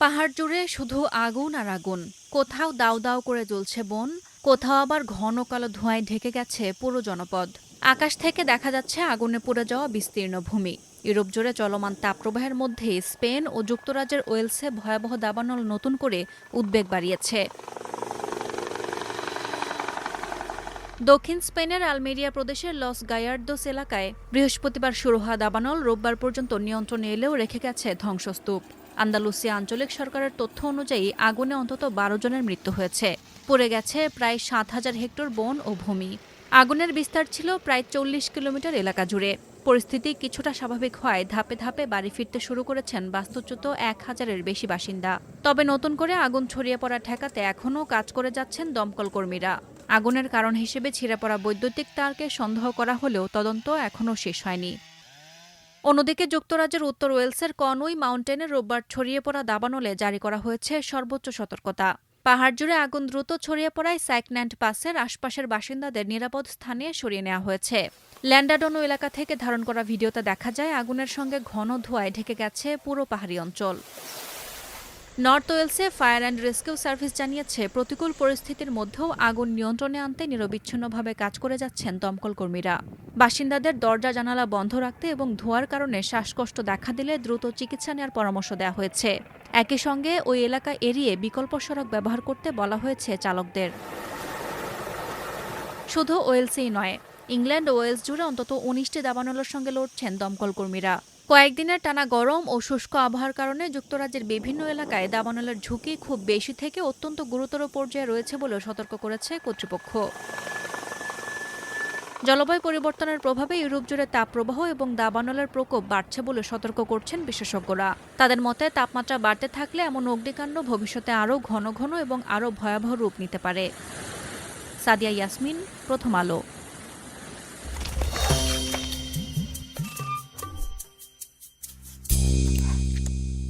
পাহাড় জুড়ে শুধু আগুন আর আগুন। কোথাও দাউ দাউ করে জ্বলছে বন, কোথাও আবার ঘন কালো ধোঁয়ায় ঢেকে গেছে পুরো জনপদ। আকাশ থেকে দেখা যাচ্ছে আগুনে পুড়ে যাওয়া বিস্তীর্ণ ভূমি। ইউরোপ জুড়ে চলমান তাপপ্রবাহের মধ্যেই স্পেন ও যুক্তরাজ্যের ওয়েলসে ভয়াবহ দাবানল নতুন করে উদ্বেগ বাড়িয়েছে। দক্ষিণ স্পেনের আলমেরিয়া প্রদেশের লস গায়ার্দোস এলাকায় বৃহস্পতিবার শুরু হওয়া দাবানল রোববার পর্যন্ত নিয়ন্ত্রণে এলেও রেখে গেছে ধ্বংসস্তূপ। আন্দালুসিয়া আঞ্চলিক সরকারের তথ্য অনুযায়ী আগুনে অন্তত ১২ জনের মৃত্যু হয়েছে। পুড়ে গেছে প্রায় ৭,০০০ হেক্টর বন ও ভূমি। আগুনের বিস্তার ছিল প্রায় ৪০ কিলোমিটার এলাকা জুড়ে। পরিস্থিতি কিছুটা স্বাভাবিক হওয়ায় ধাপে ধাপে বাড়ি ফিরতে শুরু করেছেন বাস্তুচ্যুত ১,০০০-এর বেশি বাসিন্দা। তবে নতুন করে আগুন ছড়িয়ে পড়া ঠেকাতে এখনও কাজ করে যাচ্ছেন দমকল কর্মীরা। আগুনের কারণ হিসেবে ছিঁড়ে পড়া বৈদ্যুতিক তারকে সন্দেহ করা হলেও তদন্ত এখনও শেষ হয়নি। অন্যদিকে যুক্তরাজ্যের উত্তর ওয়েলসের কনউই মাউন্টেনে রোববার ছড়িয়ে পড়া দাবানলে জারি করা হয়েছে সর্বোচ্চ সতর্কতা। পাহাড় জুড়ে আগুন দ্রুত ছড়িয়ে পড়ায় সাইকল্যান্ড পাসের আশপাশের বাসিন্দাদের নিরাপদ স্থানে সরিয়ে নেওয়া হয়েছে। ল্যান্ডাডনো এলাকা থেকে ধারণ করা ভিডিওতে দেখা যায় আগুনের সঙ্গে ঘন ধোঁয়ায় ঢেকে গেছে পুরো পাহাড়ি অঞ্চল। নর্থ ওয়েলসে ফায়ার অ্যান্ড রেস্কিউ সার্ভিস জানিয়েছে প্রতিকূল পরিস্থিতির মধ্যেও আগুন নিয়ন্ত্রণে আনতে নিরবিচ্ছিন্নভাবে কাজ করে যাচ্ছেন দমকল কর্মীরা। বাসিন্দাদের দরজা জানালা বন্ধ রাখতে এবং ধোঁয়ার কারণে শ্বাসকষ্ট দেখা দিলে দ্রুত চিকিৎসা নেওয়ার পরামর্শ দেওয়া হয়েছে। একই সঙ্গে ওই এলাকা এড়িয়ে বিকল্প সড়ক ব্যবহার করতে বলা হয়েছে চালকদের। শুধু ওয়েলসেই নয়, ইংল্যান্ড ও ওয়েলস জুড়ে অন্তত ১৯টি দাবানলের সঙ্গে লড়ছেন দমকল কর্মীরা। কয়েকদিনের টানা গরম ও শুষ্ক আবহাওয়ার কারণে যুক্তরাজ্যের বিভিন্ন এলাকায় দাবানলের ঝুঁকি খুব বেশি থেকে অত্যন্ত গুরুতর পর্যায়ে রয়েছে বলে সতর্ক করেছে কর্তৃপক্ষ। জলবায়ু পরিবর্তনের প্রভাবে ইউরোপ জুড়ে তাপপ্রবাহ এবং দাবানলের প্রকোপ বাড়ছে বলে সতর্ক করছেন বিশেষজ্ঞরা। তাদের মতে তাপমাত্রা বাড়তে থাকলে এমন অগ্নিকাণ্ড ভবিষ্যতে আরও ঘন ঘন এবং আরও ভয়াবহ রূপ নিতে পারে। সাদিয়া ইয়াসমিন, প্রথম আলো।